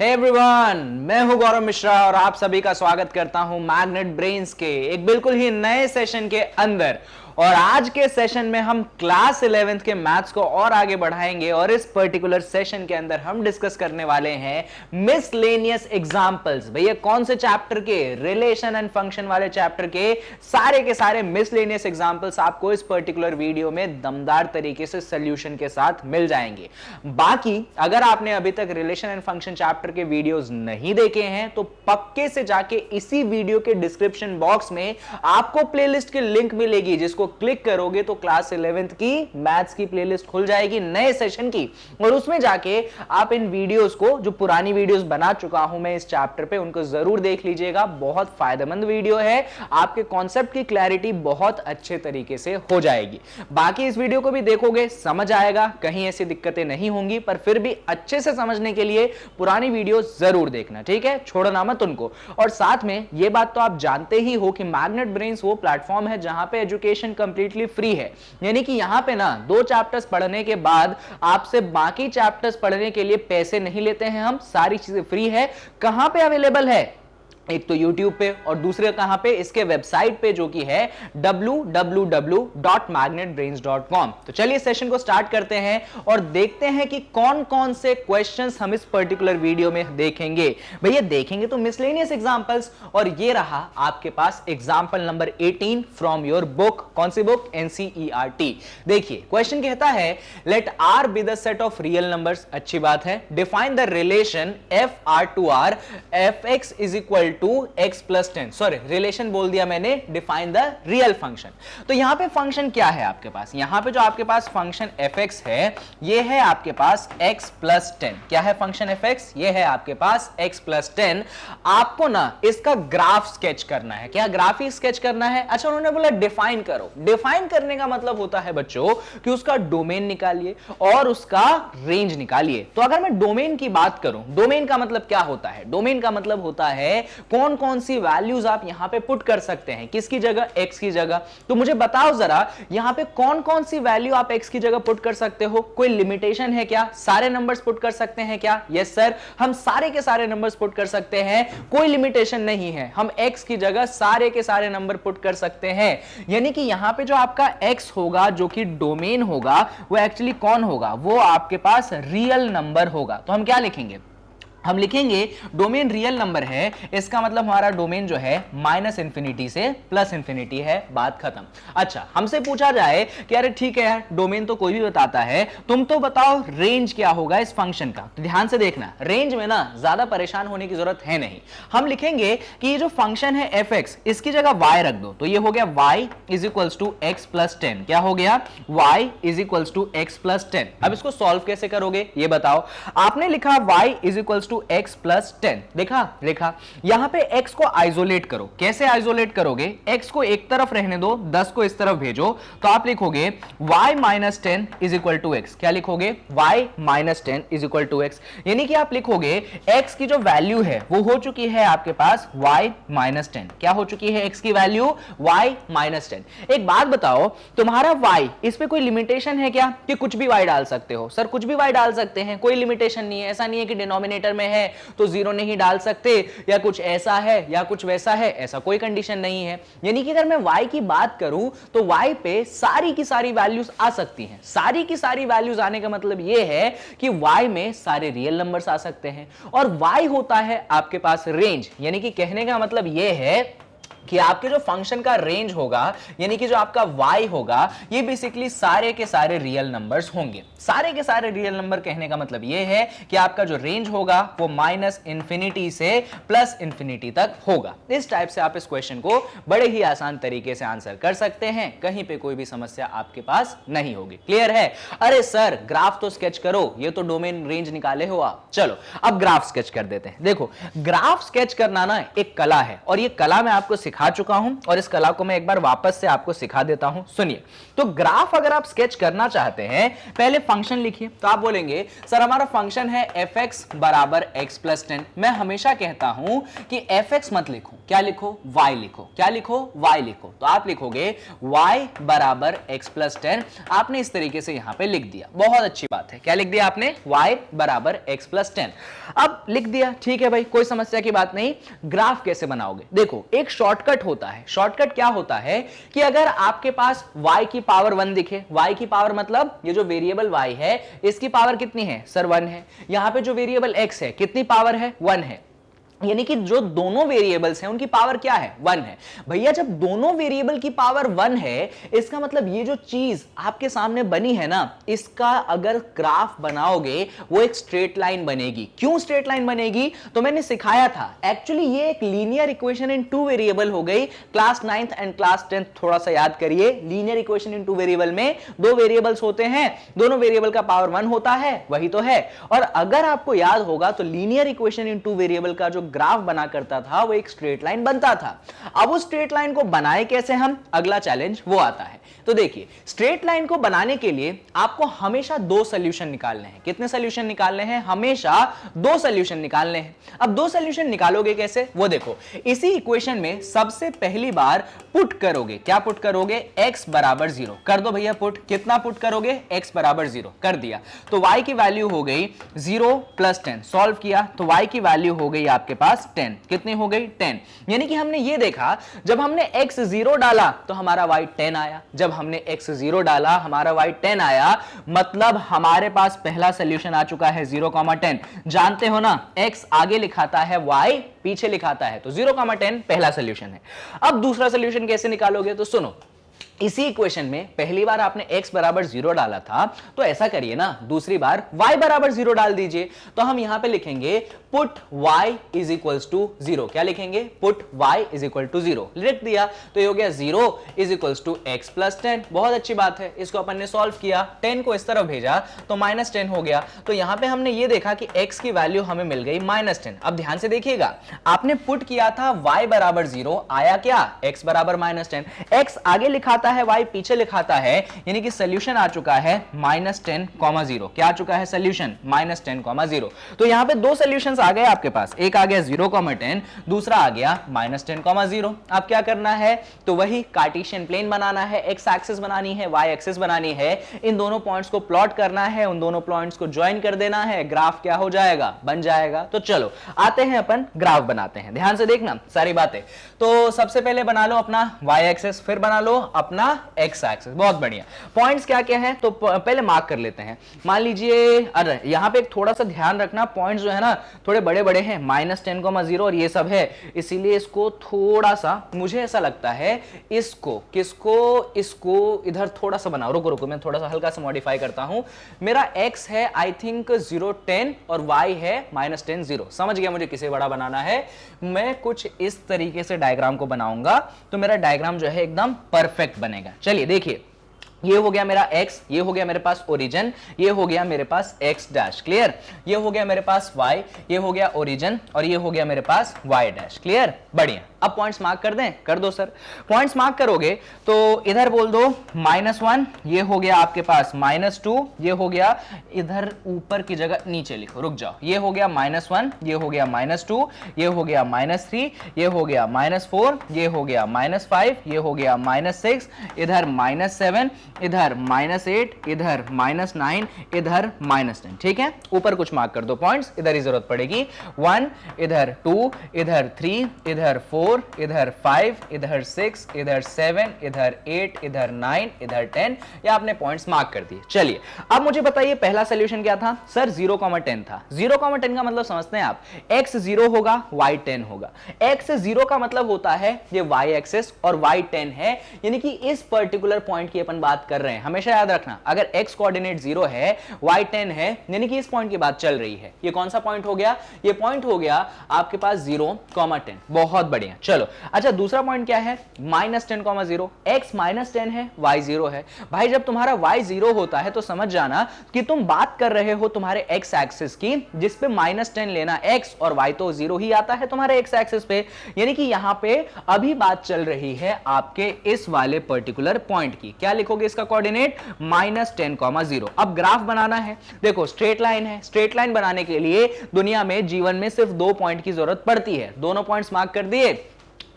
Hey everyone, मैं हूं गौरव मिश्रा और आप सभी का स्वागत करता हूं मैग्नेट ब्रेन्स के एक बिल्कुल ही नए सेशन के अंदर। और आज के सेशन में हम क्लास 11th के मैथ्स को और आगे बढ़ाएंगे और इस पर्टिकुलर सेशन के अंदर हम डिस्कस करने वाले हैं मिसलेनियस एग्जांपल्स। भैया कौन से चैप्टर के? रिलेशन एंड फंक्शन वाले चैप्टर के सारे मिसलेनियस एग्जांपल्स आपको इस पर्टिकुलर वीडियो में दमदार तरीके से सॉल्यूशन के साथ मिल जाएंगे। बाकी अगर आपने अभी तक रिलेशन एंड फंक्शन चैप्टर के वीडियोस नहीं देखे हैं तो पक्के से जाके इसी वीडियो के डिस्क्रिप्शन बॉक्स में आपको प्लेलिस्ट की लिंक मिलेगी, जिसको क्लिक करोगे तो क्लास 11th की मैथ्स की प्लेलिस्ट खुल जाएगी नए सेशन की, और उसमें जाके आप इन वीडियोस को, जो पुरानी वीडियोस बना चुका हूं मैं इस चैप्टर पे, उनको जरूर देख लीजिएगा। बहुत फायदेमंद वीडियो है, आपके कॉन्सेप्ट की क्लैरिटी बहुत अच्छे तरीके से हो जाएगी। बाकी इस वीडियो को भी देखोगे, समझ आएगा, कहीं ऐसी दिक्कतें नहीं होंगी, पर फिर भी अच्छे से समझने के लिए पुरानी वीडियो जरूर देखना, ठीक है? छोड़ना मत उनको। और साथ में ये बात तो आप जानते ही हो कि मैग्नेट ब्रेन्स वो प्लेटफॉर्म है जहां पे एजुकेशन कंप्लीटली फ्री है, यानी कि यहां पे ना 2 चैप्टर्स पढ़ने के बाद आपसे बाकी चैप्टर्स पढ़ने के लिए पैसे नहीं लेते हैं हम, सारी चीजें फ्री है। कहां पे अवेलेबल है? एक तो YouTube पे और दूसरे कहां पे? इसके वेबसाइट पे, जो कि है www.magnetbrains.com। तो चलिए सेशन को स्टार्ट करते हैं और देखते हैं कि कौन कौन से क्वेश्चंस हम इस पर्टिकुलर वीडियो में देखेंगे। भैया देखेंगे तो मिसलेनियस एग्जांपल्स, और ये रहा आपके पास example number 18 from your book. कौन सी बुक? NCERT। देखिए क्वेश्चन कहता है let R be the set of real numbers. अच्छी बात है। Define the relation FR to R fx is equal to x plus 10। Sorry, relation बोल दिया मैंने, डिफाइन द रियल फंक्शन। तो यहां पे फंक्शन क्या है आपके पास? यहां पे जो आपके पास फंक्शन fx है, ये है आपके पास x प्लस 10। क्या है फंक्शन fx? ये है आपके पास x प्लस 10। आपको ना इसका ग्राफ स्केच करना है। क्या ग्राफ ही स्केच करना है? अच्छा, उन्होंने बोला डिफाइन करो। डिफाइन करने का मतलब होता है बच्चों कि उसका डोमेन निकालिए और उसका रेंज निकालिए। तो अगर मैं डोमेन की बात करूं, डोमेन का मतलब क्या होता है? डोमेन का मतलब होता है कौन कौन सी वैल्यूज आप यहां पे पुट कर सकते हैं, किसकी जगह? x की जगह। तो मुझे बताओ जरा, यहां पे कौन कौन सी वैल्यू आप x की जगह पुट कर सकते हो? कोई लिमिटेशन है क्या? सारे नंबर्स पुट कर सकते हैं क्या? यस सर, हम सारे के सारे नंबर्स पुट कर सकते हैं, कोई लिमिटेशन नहीं है। हम x की जगह सारे के सारे नंबर पुट कर सकते हैं। यानी कि यहां पे जो आपका x होगा, जो कि डोमेन होगा, वो एक्चुअली कौन होगा? वो आपके पास रियल नंबर होगा। तो हम क्या लिखेंगे? हम लिखेंगे डोमेन रियल नंबर है, इसका मतलब हमारा डोमेन जो है माइनस इंफिनिटी से प्लस इंफिनिटी है। बात खत्म। अच्छा, हमसे पूछा जाए कि अरे ठीक है यार, डोमेन तो कोई भी बताता है, तुम तो बताओ रेंज क्या होगा इस फंक्शन का। तो ध्यान से देखना, रेंज में ना ज्यादा परेशान होने की जरूरत है नहीं। हम लिखेंगे कि ये जो फंक्शन है fx, इसकी जगह y रख दो। तो ये हो गया y is equals to x plus 10। क्या हो गया? y is equals to x plus 10। अब इसको सॉल्व कैसे करोगे ये बताओ। आपने लिखा y is equals to x plus 10। लिखा यहां पे x को आइसोलेट करो। कैसे आइसोलेट करोगे? x को एक तरफ रहने दो, 10 को इस तरफ भेजो। तो आप लिखोगे y minus 10 is equal to x। क्या लिखोगे? y minus 10 is equal to x। यानी कि आप लिखोगे x की जो वैल्यू है वो हो चुकी है आपके पास y माइनस 10। क्या हो चुकी है x की वैल्यू? y minus 10। एक बात बताओ, तुम्हारा y, इस पे कोई लिमिटेशन है क्या कि कुछ भी y डाल सकते हो? सर कुछ भी y डाल सकते हैं, कोई लिमिटेशन नहीं है। ऐसा नहीं है कि डिनोमिनेटर में है तो 0 नहीं डाल सकते, या कुछ ऐसा है या कुछ वैसा है, ऐसा कोई कंडीशन नहीं है। यानी कि अगर मैं y की बात करूं तो y पे सारी की सारी वैल्यूज आ सकती हैं। सारी की सारी वैल्यूज आने का मतलब यह है कि y में सारे रियल नंबर्स आ सकते हैं, और y होता है आपके पास रेंज। यानी कि कहने का मतलब यह है कि आपके जो फंक्शन का रेंज होगा, यानी कि जो आपका y होगा, ये बेसिकली सारे के सारे रियल नंबर्स होंगे। सारे के सारे रियल नंबर कहने का मतलब ये है कि आपका जो रेंज होगा वो माइनस इंफिनिटी से प्लस इंफिनिटी तक होगा। इस टाइप से आप इस क्वेश्चन को बड़े ही आसान तरीके से आंसर कर सकते हैं, कहीं पे कोई भी समस्या आपके पास नहीं होगी। क्लियर है? अरे सर ग्राफ तो स्केच करो, ये तो डोमेन रेंज निकाले हो आप। चलो अब ग्राफ स्केच कर देते हैं। देखो, ग्राफ स्केच करना ना एक कला है, और ये कला मैं आपको सिखा चुका हूं और इस कला को मैं एक बार वापस से आपको सिखा देता हूं। सुनिए, तो ग्राफ अगर आप स्केच करना चाहते हैं, पहले फंक्शन लिखिए। तो आप बोलेंगे सर हमारा फंक्शन है fx बराबर x प्लस 10। मैं हमेशा कहता हूं कि fx मत लिखो, क्या लिखो, y लिखो। क्या लिखो, y लिखो। तो आप लिखोगे y बराबर x प्लस 10। आपने इस तरीके से यहां पे लिख दिया, बहुत अच्छी बात है। क्या लिख दिया आपने, y बराबर x प्लस 10। अब लिख दिया, ठीक है भाई, कोई समस्या की बात नहीं। ग्राफ कैसे बनाओगे, देखो एक शॉर्टकट होता है। शॉर्टकट क्या होता है कि अगर आपके पास y की पावर 1 दिखे, y की पावर मतलब ये जो वेरिएबल y है इसकी पावर कितनी है सर, 1 है। यहां पे जो वेरिएबल x है कितनी पावर है, 1 है। यानी कि जो दोनों वेरिएबल्स हैं उनकी पावर क्या है, 1 है। भैया जब दोनों वेरिएबल की पावर 1 है, इसका मतलब ये जो चीज आपके सामने बनी है ना, इसका अगर ग्राफ बनाओगे वो एक स्ट्रेट लाइन बनेगी। क्यों स्ट्रेट लाइन बनेगी, तो मैंने सिखाया था। एक्चुअली ये एक लीनियर इक्वेशन इन 2 वेरिएबल हो गई। Class 9th and class 10th थोड़ा सा याद करिए। लीनियर इक्वेशन इन 2 वेरिएबल में 2 वेरिएबल्स होते हैं, दोनों वेरिएबल का पावर 1 होता है, वही तो है। और अगर आपको याद होगा तो लीनियर इक्वेशन इन 2 वेरिएबल का जो ग्राफ बना करता था वो एक स्ट्रेट लाइन बनता था। अब उस स्ट्रेट लाइन को बनाए कैसे हम, अगला चैलेंज वो आता है। तो देखिए, स्ट्रेट लाइन को बनाने के लिए आपको हमेशा 2 सॉल्यूशन निकालने हैं। कितने सॉल्यूशन निकालने हैं, हमेशा 2 सॉल्यूशन निकालने हैं। अब 2 सॉल्यूशन निकालोगे कैसे, वो देखो। इसी इक्वेशन में सबसे पहली बार पुट करोगे, क्या पुट करोगे, x बराबर 0 कर दो भैया पुट। कितना पुट करोगे, x बराबर 0 कर दिया। तो y की वैल्यू हो गई 0 प्लस 10। सॉल्व किया तो y की वैल्यू हो गई आपके पास 10। कितनी हो गई, 10। यानी कि हमने ये देखा, जब हमने x 0 डाला तो हमारा y 10 आया। जब हमने x 0 डाला हमारा y 10 आया, मतलब हमारे पास पहला सॉल्यूशन आ चुका है 0,10। जानते हो ना, x आगे लिखाता है, y पीछे लिखाता है, तो 0,10 पहला सॉल्यूशन है। अब दूसरा सॉल्यूशन कैसे निकालोगे, तो सुनो। इसी इक्वेशन में पहली बार आपने x बराबर 0 डाला था, तो ऐसा करिए ना, दूसरी बार y बराबर 0 डाल दीजिए। तो हम यहां पे लिखेंगे put y is equals to 0। क्या लिखेंगे, put y is equal to 0 लिख दिया। तो ये हो गया 0 is equals to x plus 10। बहुत अच्छी बात है, इसको अपन ने सॉल्व किया, 10 को इस तरफ भेजा तो माइनस 10 हो गया। तो यहां पे हमने ये देखा कि x की वैल्यू हमें मिल गई माइनस 10। अब ध्यान से देखिएगा, आपने पुट किया था y बराबर 0, आया क्या, x बराबर माइनस 10। x आगे लिखाता है, y पीछे लिखाता है, यानी कि सॉल्यूशन आ चुका है -10,0। क्या आ चुका है सॉल्यूशन, -10,0। तो यहां पे 2 सॉल्यूशंस आ गए आपके पास, एक आ गया 0,10, दूसरा आ गया -10,0। अब क्या करना है, तो वही कार्टेशियन प्लेन बनाना है, x एक्सिस बनानी है, y एक्सिस बनानी है, इन दोनों पॉइंट्स को प्लॉट करना है, उन दोनों पॉइंट्स को ज्वाइन कर देना है, ग्राफ क्या हो जाएगा, बन जाएगा। तो चलो आते हैं अपन ग्राफ बनाते हैं, ध्यान से देखना सारी बातें। तो सबसे पहले बना लो अपना y एक्सिस, फिर बना लो अपना x एक्सिस। बहुत बढ़िया। पॉइंट्स क्या क्या है, तो पहले मार्क कर लेते हैं। मान लीजिए, अरे यहां पे एक थोड़ा सा ध्यान रखना, पॉइंट्स जो है ना थोड़े बड़े बड़े हैं, -10,0 और ये सब है, इसीलिए इसको थोड़ा सा, मुझे ऐसा लगता है इसको इसको इधर थोड़ा सा बनाओ। रुको मैं थोड़ा सा हल्का सा मॉडिफाई करता हूं। मेरा x है आई थिंक 0, 10 और y है -10, 0। समझ गया मुझे किसे बड़ा बनाना है। मैं कुछ इस तरीके से डायग्राम को बनाऊंगा तो मेरा डायग्राम जो है एकदम परफेक्ट बनेगा। चलिए देखिए, ये हो गया मेरा x, ये हो गया मेरे पास ओरिजिन, ये हो गया मेरे पास x डैश, क्लियर। ये हो गया मेरे पास y, ये हो गया ओरिजिन और ये हो गया मेरे पास y डैश, क्लियर, बढ़िया। अब पॉइंट्स मार्क कर दें, कर दो सर। पॉइंट्स मार्क करोगे तो इधर बोल दो -1, ये हो गया आपके पास -2, ये हो गया इधर ऊपर की जगह नीचे लिखो, रुक जाओ, ये हो गया -1, ये हो गया -2, ये हो गया -3, ये हो गया -4, ये हो गया -5, ये हो गया -6, इधर -7, इधर -8, इधर -9, इधर -10। ठीक है, ऊपर कुछ मार्क कर दो पॉइंट्स, इधर ही जरूरत पड़ेगी। 1, इधर 2, इधर 3, इधर 4, इधर 5, इधर 6, इधर 7, इधर 8, इधर 9, इधर 10। ये आपने पॉइंट्स मार्क कर दिए। चलिए अब मुझे बताइए पहला सॉल्यूशन क्या था सर, 0,10 था। 0,10 का मतलब समझते हैं आप, x 0 होगा, y 10 होगा। x 0 का मतलब होता है ये y एक्सिस और y 10 है, यानी कि इस पर्टिकुलर पॉइंट की अपन बात कर रहे हैं। हमेशा याद रखना, अगर x कोऑर्डिनेट 0 है, y 10 है, यानी कि इस पॉइंट की बात चल रही है। ये कौन सा पॉइंट हो गया, ये पॉइंट हो गया आपके पास 0,10। बहुत बढ़िया। बढ़िया, चलो। अच्छा, दूसरा पॉइंट क्या है, -10,0, x -10 है, y 0 है। भाई जब तुम्हारा y 0 होता है तो समझ जाना कि तुम बात कर रहे हो तुम्हारे x एक्सिस की, जिस पे -10 लेना x, और y तो 0 ही आता है तुम्हारे x एक्सिस पे, यानी कि यहां पे अभी बात चल रही है आपके इस वाले पर्टिकुलर पॉइंट की। क्या लिखोगे इसका कोऑर्डिनेट, -10,0। अब ग्राफ बनाना है, देखो स्ट्रेट लाइन है, स्ट्रेट लाइन बनाने के लिए दुनिया में, जीवन में सिर्फ 2 पॉइंट की जरूरत पड़ती है। दोनों पॉइंट्स मार्क कर दिए,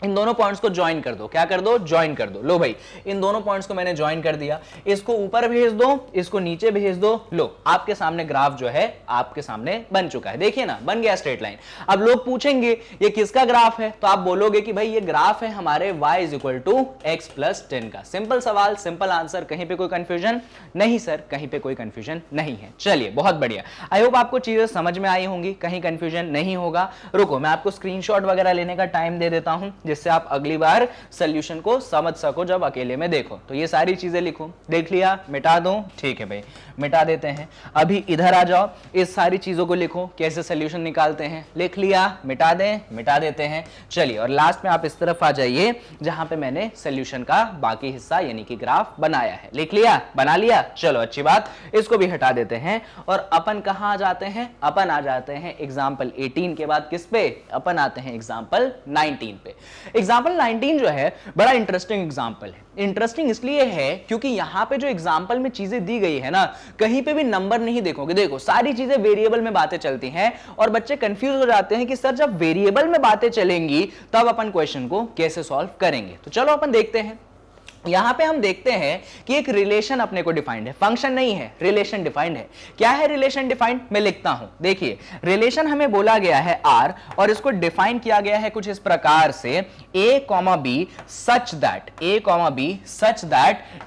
इन दोनों पॉइंट्स को ज्वाइन कर दो। क्या कर दो, ज्वाइन कर दो। लो भाई, इन दोनों पॉइंट्स को मैंने ज्वाइन कर दिया, इसको ऊपर भेज दो, इसको नीचे भेज दो। लो, आपके सामने ग्राफ जो है आपके सामने बन चुका है, देखिए ना, बन गया स्ट्रेट लाइन। अब लोग पूछेंगे ये किसका ग्राफ है, तो आप बोलोगे कि भाई ये ग्राफ है हमारे y = x + 10 का। सिंपल सवाल, सिंपल आंसर, कहीं पे कोई कंफ्यूजन नहीं सर, कहीं पे कोई कंफ्यूजन नहीं है। चलिए, बहुत बढ़िया, आई होप आपको चीजें समझ में आई होंगी, कहीं कंफ्यूजन नहीं होगा। रुको, मैं आपको स्क्रीनशॉट वगैरह लेने का टाइम दे देता हूं, जिससे आप अगली बार सॉल्यूशन को समझ सको जब अकेले में देखो। तो ये सारी चीजें लिखो, देख लिया, मिटा दूं, ठीक है भाई, मिटा देते हैं। अभी इधर आ जाओ, इस सारी चीजों को लिखो, कैसे सॉल्यूशन निकालते हैं, लिख लिया, मिटा दें, मिटा देते हैं। चलिए, और लास्ट में आप इस तरफ आ जाइए जहां पे मैंने सॉल्यूशन का बाकी हिस्सा यानी कि ग्राफ बनाया है। लिख लिया, बना लिया, चलो अच्छी बात, इसको भी हटा देते हैं। और अपन कहां आ जाते हैं, अपन आ जाते हैं एग्जाम्पल 18 के बाद किस पे, अपन आते हैं एग्जाम्पल 19 पे। एग्जाम्पल 19 जो है बड़ा इंटरेस्टिंग एग्जाम्पल है। इंटरेस्टिंग इसलिए है क्योंकि यहां पे जो एग्जाम्पल में चीजें दी गई है ना, कहीं पे भी नंबर नहीं देखोगे। देखो, सारी चीजें वेरिएबल में बातें चलती हैं और बच्चे कंफ्यूज हो जाते हैं कि सर जब वेरिएबल में बातें चलेंगी तब अपन क्वेश्चन को कैसे सॉल्व करेंगे। तो चलो अपन देखते हैं। यहां पे हम देखते हैं कि एक रिलेशन अपने को डिफाइंड है, फंक्शन नहीं है, रिलेशन डिफाइंड है। क्या है रिलेशन डिफाइंड, मैं लिखता हूं, देखिए रिलेशन हमें बोला गया है R, और इसको डिफाइन किया गया है कुछ इस प्रकार से, a, b such that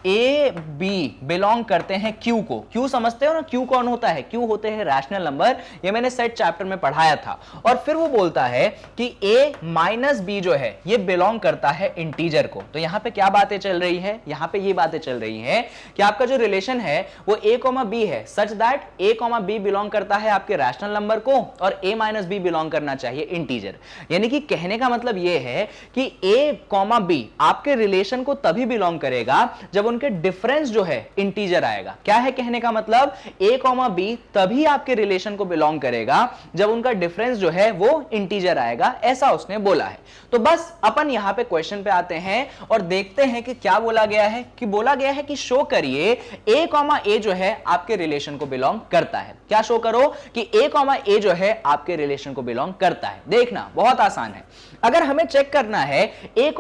a, b belong करते हैं Q को। Q समझते हो ना, Q कौन होता है, Q होते हैं रैशनल नंबर, ये मैंने सेट चैप्टर में पढ़ाया था। और फिर वो बोलता है कि a - b जो है ये बिलोंग करता है इंटीजर को। तो यहां पे क्या बातें चल रही है, यहां पे ये बातें चल रही है कि आपका जो रिलेशन है वो a, b है, such that a, b belong करता है आपके रैशनल नंबर को, और a - b बिलोंग करना चाहिए इंटीजर। यानी कि कहने का मतलब ये है कि a, b आपके रिलेशन को तभी बिलोंग करेगा जब उनके डिफरेंस जो है इंटीजर आएगा। क्या है कहने का मतलब, a, b तभी आपके रिलेशन को बिलोंग करेगा जब उनका डिफरेंस जो है वो इंटीजर आएगा, ऐसा उसने बोला है। तो बस अपन यहां पे क्वेश्चन पे आते हैं और देखते हैं कि क्या बोला गया है। कि बोला गया है कि शो करिए a, जो है आपके रिलेशन को बिलोंग करता है। क्या शो करो कि a, जो है आपके रिलेशन को बिलोंग करता है। देखना बहुत आसान है। अगर हमें चेक करना है a,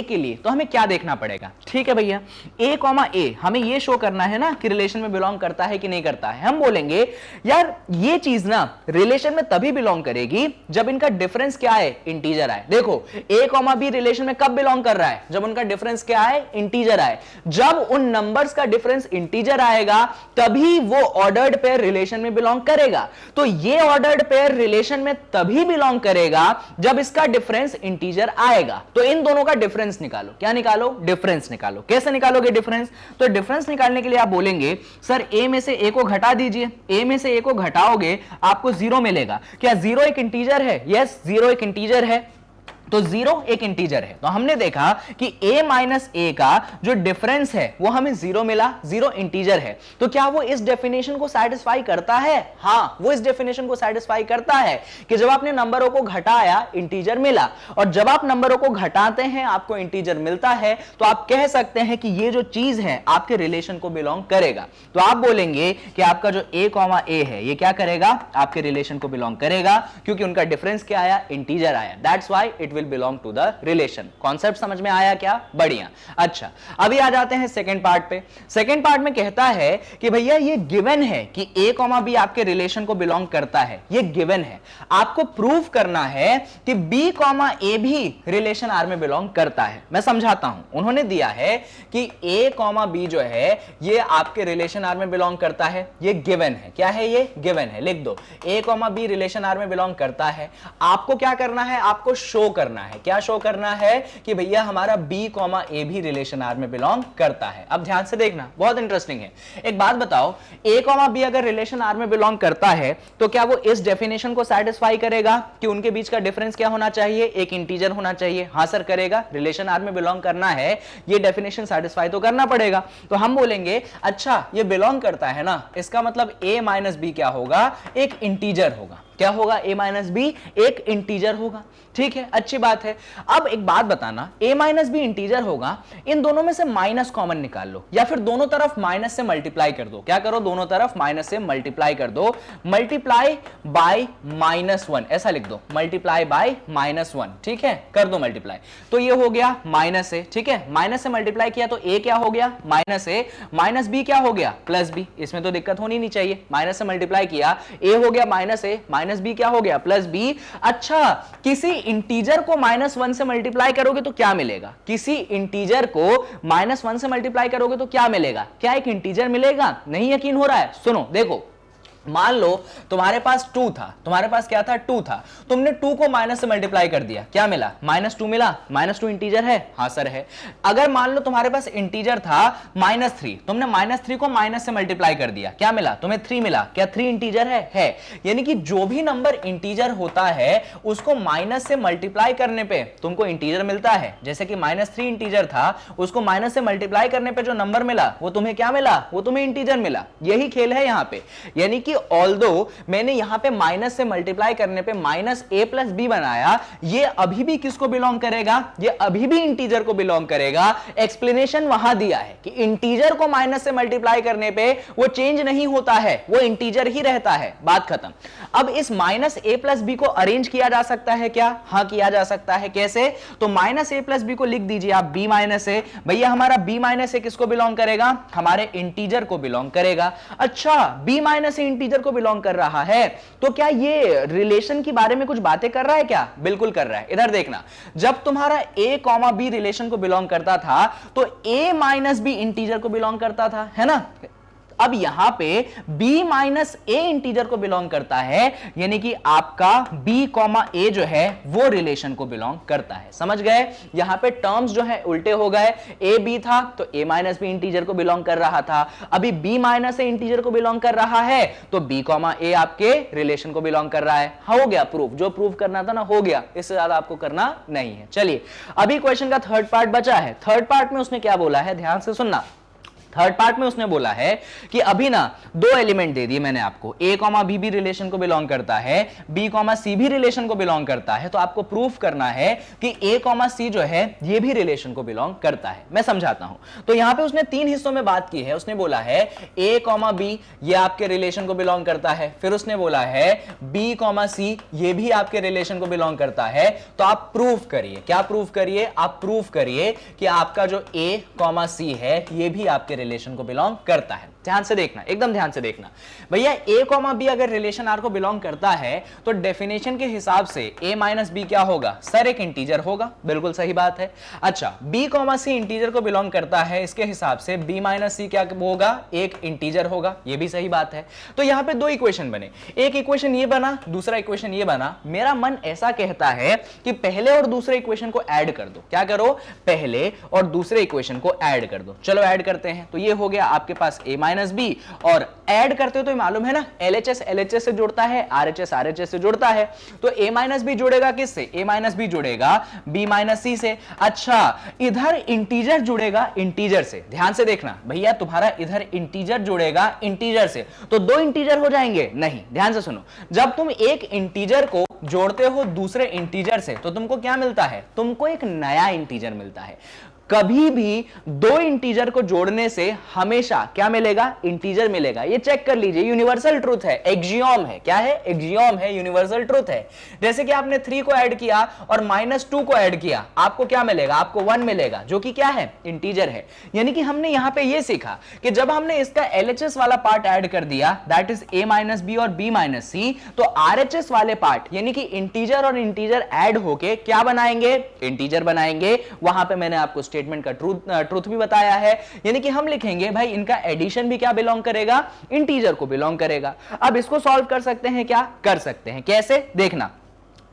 के लिए तो हमें क्या देखना पड़ेगा, ठीक है भैया, a, हमें ये शो करना है ना कि रिलेशन में बिलोंग करता है कि नहीं करता है। हम बोलेंगे यार ये चीज ना रिलेशन में तभी बिलोंग करेगी जब इनका डिफरेंस क्या है, इंटीजर आए। देखो a, b रिलेशन में कब बिलोंग कर रहा है, जब उनका डिफरेंस क्या है, इंटीजर आए। जब उन नंबर्स का डिफरेंस इंटीजर आएगा तभी वो ऑर्डर्ड पेयर रिलेशन में बिलोंग करेगा। तो ये ऑर्डर्ड पेयर रिलेशन में तभी बिलोंग करेगा जब इसका डिफरेंस इंटीजर आएगा। तो इन दोनों का डिफरेंस निकालो। क्या निकालो, डिफरेंस निकालो। कैसे निकालोगे डिफरेंस, तो डिफरेंस निकालने के लिए आप बोलेंगे सर a में से a को घटा दीजिए। a में से a को घटाओगे आपको 0 मिलेगा। क्या 0 एक इंटीजर है, यस 0 एक इंटीजर है, तो 0 एक इंटीजर है। तो हमने देखा कि a माइनस a का जो डिफरेंस है वो हमें 0 मिला, 0 इंटीजर है। तो क्या वो इस डेफिनेशन को सैटिस्फाई करता है, हाँ वो इस डेफिनेशन को सैटिस्फाई करता है कि जब आपने नंबरों को घटाया इंटीजर मिला, और जब आप नंबरों को घटाते हैं आपको इंटीजर मिलता है, तो आप कह सकते हैं कि ये जो चीज है आपके रिलेशन को बिलोंग करेगा। तो आप बोलेंगे कि आपका जो a, है ये क्या करेगा, आपके रिलेशन को बिलोंग करेगा, क्योंकि उनका डिफरेंस क्या आया, इंटीजर आया। That's why it will belong to the relation. Concept समझ में आया क्या, बढ़िया। अच्छा, अभी आ जाते हैं सेकंड पार्ट पे। सेकंड पार्ट में कहता है कि भैया ये गिवन है कि a, b आपके रिलेशन को बिलोंग करता है, ये गिवन है। आपको प्रूव करना है कि b, a भी रिलेशन R में बिलोंग करता है। मैं समझाता हूं। उन्होंने दिया है कि a, b जो है ये आपके रिलेशन R में बिलोंग करता है, ये गिवन है। क्या है ये, गिवन है। लिख दो a, b रिलेशन R में बिलोंग करता है। आपको क्या करना है, आपको शो करना करना है, क्या शो करना है कि भैया हमारा b कॉमा ए भी रिलेशन आर में बिलोंग करता है। अब ध्यान से देखना, बहुत इंटरेस्टिंग है। एक बात बताओ, a कॉमा बी अगर रिलेशन आर में बिलोंग करता है तो क्या वो इस डेफिनेशन को सेटिस्फाई करेगा कि उनके बीच का डिफरेंस क्या होना चाहिए, एक इंटीजर होना चाहिए? हाँ सर करेगा। रिलेशन आर में बिलोंग करना है, ये डेफिनेशन सेटिस्फाई तो करना पड़ेगा। तो हम बोलेंगे अच्छा ये बिलोंग करता है ना, इसका मतलब a माइनस बी क्या होगा, एक इंटीजर होगा। क्या होगा? a माइनस बी एक इंटीजर होगा। ठीक है, अच्छी बात है। अब एक बात बताना, a माइनस बी इंटीजर होगा, इन दोनों में से माइनस कॉमन निकाल लो या फिर दोनों तरफ माइनस से मल्टीप्लाई कर दो। क्या करो? दोनों तरफ माइनस से मल्टीप्लाई कर दो। मल्टीप्लाई बाय -1 ऐसा लिख दो, मल्टीप्लाई बाय -1। ठीक है, कर दो मल्टीप्लाई। तो ये हो गया माइनस ए। ठीक है, माइनस से मल्टीप्लाई किया तो a क्या हो गया? माइनस ए, माइनस बी क्या हो गया? Plus B. इसमें तो दिक्कत होनी नहीं चाहिए, माइनस से मल्टीप्लाई किया, a हो गया माइनस ए, माइनस बी क्या हो गया? Plus B. अच्छा, किसी इंटीजर को -1 से मल्टीप्लाई करोगे तो क्या मिलेगा? किसी इंटीजर को -1 से मल्टीप्लाई करोगे तो क्या मिलेगा? क्या एक इंटीजर मिलेगा? नहीं यकीन हो रहा है? सुनो देखो, मान लो तुम्हारे पास 2 था, तुम्हारे पास क्या था? 2 था, तुमने 2 को माइनस से मल्टीप्लाई कर दिया, क्या मिला? -2 मिला। -2 इंटीजर है? हाँ सर है। अगर मान लो तुम्हारे पास इंटीजर था -3, तुमने -3 को माइनस से मल्टीप्लाई कर दिया, क्या मिला? तुम्हें 3 मिला। क्या 3 इंटीजर है? यानी कि जो भी नंबर इंटीजर होता है उसको माइनस से मल्टीप्लाई करने पे तुमको इंटीजर मिलता है। जैसे कि -3 इंटीजर था, उसको माइनस से मल्टीप्लाई करने पे जो नंबर मिला वो तुम्हें क्या मिला? वो तुम्हें इंटीजर मिला। यही खेल है यहां पे। यानी कि ऑल्दो मैंने यहां पे माइनस से मल्टीप्लाई करने पे -a प्लस बी बनाया, ये अभी भी किसको बिलोंग करेगा? ये अभी भी इंटीजर को बिलोंग करेगा। एक्सप्लेनेशन वहां दिया है कि इंटीजर को माइनस से मल्टीप्लाई करने पे वो चेंज नहीं होता है, वो इंटीजर ही रहता है। बात खत्म। अब इस -a प्लस बी को अरेंज किया जा सकता है क्या? हाँ किया जा सकता है। कैसे? तो -a प्लस बी को लिख दीजिए आप b माइनस ए। भैया हमारा b माइनस ए किसको बिलोंग करेगा? हमारे इंटीजर को बिलोंग करेगा। अच्छा, b माइनस ए इंटीजर को बिलोंग कर रहा है, तो क्या ये रिलेशन के बारे में कुछ बातें कर रहा है क्या? बिल्कुल कर रहा है। इधर देखना, जब तुम्हारा a कॉमा बी रिलेशन को बिलोंग करता था तो a माइनस बी इंटीजर को बिलोंग करता था, है ना? अब यहां पे b माइनस ए इंटीजर को बिलोंग करता है, यानी कि आपका b कॉमा ए जो है वो रिलेशन को बिलोंग करता है। समझ गए? यहां पे टर्म्स जो है उल्टे हो गए। a b था तो a माइनस बी इंटीजर को बिलोंग कर रहा था, अभी b माइनस ए इंटीजर को बिलोंग कर रहा है तो b कॉमा ए आपके रिलेशन को बिलोंग कर रहा है। हो गया प्रूफ, जो प्रूफ करना था ना हो गया, इससे ज्यादा आपको करना नहीं है। चलिए अभी क्वेश्चन का थर्ड पार्ट बचा है। थर्ड पार्ट में उसने क्या बोला है, ध्यान से सुनना। थर्ड पार्ट में उसने बोला है कि अभी ना 2 एलिमेंट दे दिए मैंने आपको, a कॉमा बी भी रिलेशन को बिलोंग करता है, b कॉमा सी भी रिलेशन को बिलोंग करता है, तो आपको प्रूफ करना है कि a कॉमा सी जो है ये भी रिलेशन को बिलोंग करता है। मैं समझाता हूं। तो यहां पे उसने 3 हिस्सों में बात की है। उसने बोला है a कॉमा बी ये आपके रिलेशन को बिलोंग करता है, फिर उसने बोला है b कॉमा सी ये भी आपके रिलेशन को बिलोंग करता है। तो आप प्रूफ करिए। क्या प्रूफ करिए? आप प्रूफ करिए कि आपका जो a कॉमा सी है ये भी आपके रिलेशन को बिलोंग करता है। ध्यान से देखना, एकदम ध्यान से देखना भैया। a कॉमा बी अगर रिलेशन r को बिलोंग करता है तो डेफिनेशन के हिसाब से a माइनस बी क्या होगा? सर एक इंटीजर होगा। बिल्कुल सही बात है। अच्छा, b कॉमा सी इंटीजर को बिलोंग करता है, इसके हिसाब से b माइनस सी क्या होगा? एक इंटीजर होगा। यह भी सही बात है। तो यहां पे 2 इक्वेशन बने, एक इक्वेशन ये बना, दूसरा इक्वेशन ये बना। मेरा मन ऐसा कहता है कि पहले और दूसरे इक्वेशन को ऐड कर दो। क्या करो? पहले और दूसरे इक्वेशन को ऐड कर दो। चलो ऐड करते हैं। तो ये हो गया आपके पास a माइनस बी, और ऐड करते हो तो मालूम है ना LHS LHS से जुड़ता है, RHS RHS से जुड़ता है। तो a माइनस बी जुड़ेगा किससे? a माइनस बी जुड़ेगा b माइनस सी से। अच्छा, इधर इंटीजर जुड़ेगा इंटीजर से। ध्यान से देखना भैया, तुम्हारा इधर इंटीजर जुड़ेगा इंटीजर से, तो 2 इंटीजर हो जाएंगे? नहीं। ध्यान से सुनो, जब तुम एक इंटीजर को जोड़ते हो दूसरे इंटीजर से तो तुमको क्या मिलता है? तुमको एक नया इंटीजर मिलता है। कभी भी 2 इंटीजर को जोड़ने से हमेशा क्या मिलेगा? इंटीजर मिलेगा। ये चेक कर लीजिए, यूनिवर्सल ट्रूथ है, एक्सियोम है। क्या है? एक्सियोम है, यूनिवर्सल ट्रूथ है। जैसे कि आपने 3 को ऐड किया और -2 को ऐड किया, आपको क्या मिलेगा? आपको 1 मिलेगा, जो कि क्या है? इंटीजर है। यानी कि हमने यहां पे ये सीखा कि जब हमने इसका LHS वाला पार्ट ऐड कर दिया, that is a minus B और b माइनस सी, तो RHS वाले पार्ट यानी कि इंटीजर और इंटीजर ऐड होके क्या बनाएंगे? इंटीजर बनाएंगे। वहां पे मैंने आपको स्टेटमेंट का ट्रूथ भी बताया है। यानी कि हम लिखेंगे भाई इनका एडिशन भी क्या बिलोंग करेगा? इंटीजर को बिलोंग करेगा। अब इसको सॉल्व कर सकते हैं क्या? कर सकते हैं। कैसे? देखना,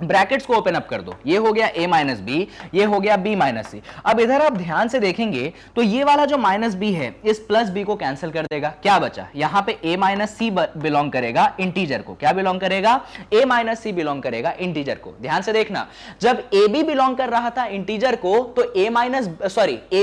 ब्रैकेट्स को ओपन अप कर दो, ये हो गया a माइनस बी, ये हो गया b माइनस सी। अब इधर आप ध्यान से देखेंगे तो ये वाला जो माइनस बी है इस प्लस बी को कैंसिल कर देगा, क्या बचा यहां पे a माइनस सी बिलोंग करेगा इंटीजर को, क्या बिलोंग करेगा a माइनस सी बिलोंग करेगा इंटीजर को। ध्यान से देखना, जब a b बिलोंग कर रहा था इंटीजर को तो a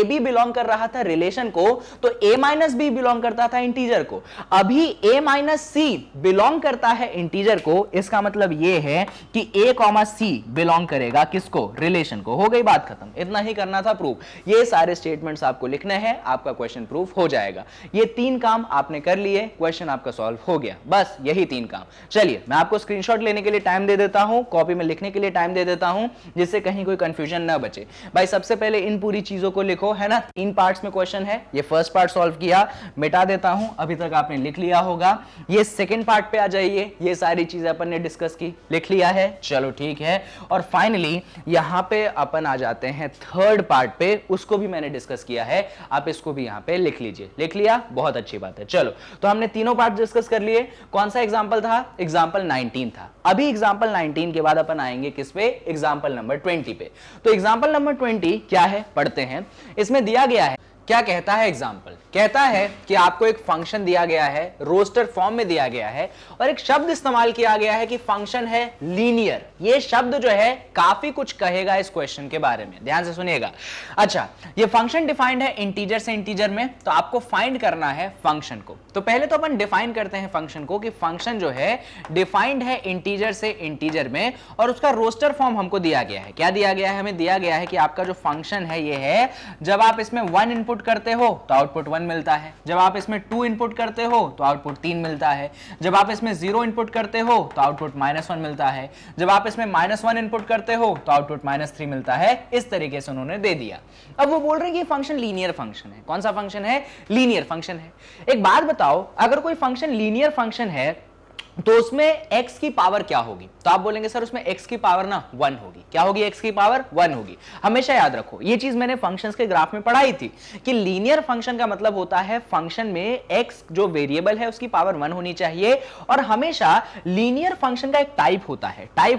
b बिलोंग कर रहा था रिलेशन को तो a माइनस b बिलोंग करता था इंटीजर को। अभी a माइनस सी बिलोंग करता है इंटीजर को, इसका मतलब ये है कि a सी बिलोंग करेगा किसको, रिलेशन को। हो गई बात खत्म, इतना ही करना था प्रूफ। ये सारे स्टेटमेंट्स आपको लिखने हैं, आपका क्वेश्चन प्रूफ हो जाएगा। ये 3 काम आपने कर लिए, क्वेश्चन आपका सॉल्व हो गया, बस यही 3 काम। चलिए मैं आपको स्क्रीनशॉट लेने के लिए टाइम दे देता हूं, कॉपी में लिखने के लिए टाइम दे देता हूं, जिससे कहीं कोई कंफ्यूजन ना बचे। भाई सबसे पहले इन पूरी चीजों को लिखो, है ना, 3 पार्ट्स में क्वेश्चन है। ये फर्स्ट पार्ट सॉल्व किया, मिटा देता हूं, अभी तक आपने लिख लिया होगा। ये सेकेंड पार्ट पे आ जाइए, ये सारी चीजें अपन ने डिस्कस की, लिख लिया है, चलो ठीक है। और फाइनली यहां पे अपन आ जाते हैं थर्ड पार्ट पे, उसको भी मैंने डिस्कस किया है, आप इसको भी यहां पे लिख लीजिए। लिख लिया, बहुत अच्छी बात है। चलो तो हमने तीनों पार्ट डिस्कस कर लिए। कौन सा एग्जांपल था, एग्जांपल 19 था। अभी एग्जांपल 19 के बाद अपन आएंगे किस पे, एग्जांपल नंबर 20 पे। तो एग्जांपल नंबर 20 क्या है पढ़ते हैं। इसमें दिया गया है, क्या कहता है एग्जाम्पल, कहता है कि आपको एक फंक्शन दिया गया है, रोस्टर फॉर्म में दिया गया है, और एक शब्द इस्तेमाल किया गया है कि फंक्शन है लीनियर। ये शब्द जो है काफी कुछ कहेगा इस क्वेश्चन के बारे में, ध्यान से सुनिएगा। अच्छा, ये फंक्शन डिफाइंड है इंटीजर से इंटीजर में, तो आपको फाइंड करना है फंक्शन को। तो पहले तो अपन डिफाइन करते हैं फंक्शन को कि फंक्शन जो है डिफाइंड है इंटीजर से इंटीजर में, और उसका रोस्टर फॉर्म हमको दिया गया है। क्या दिया गया है, हमें दिया गया है कि आपका जो फंक्शन है ये है, जब आप इसमें 1 इनपुट करते हो तो आउटपुट 1 मिलता है, जब आप इसमें 2 इनपुट करते हो तो आउटपुट 3 मिलता है, जब आप इसमें 0 इनपुट करते हो तो आउटपुट -1 मिलता है, जब आप इसमें -1 इनपुट करते हो तो आउटपुट -3 मिलता है। इस तरीके से उन्होंने दे दिया। अब वो बोल रहे हैं कि ये फंक्शन लीनियर फंक्शन है। कौन सा फंक्शन है, लीनियर फंक्शन है। एक बात बताओ, अगर कोई फंक्शन लीनियर फंक्शन है तो उसमें x की पावर क्या होगी, तो आप बोलेंगे सर उसमें x की पावर ना 1 होगी। क्या होगी, x की पावर 1 होगी। हमेशा याद रखो, ये चीज मैंने फंक्शंस के ग्राफ में पढ़ाई थी कि लीनियर फंक्शन का मतलब होता है फंक्शन में x जो वेरिएबल है उसकी पावर 1 होनी चाहिए। और हमेशा लीनियर फंक्शन का एक टाइप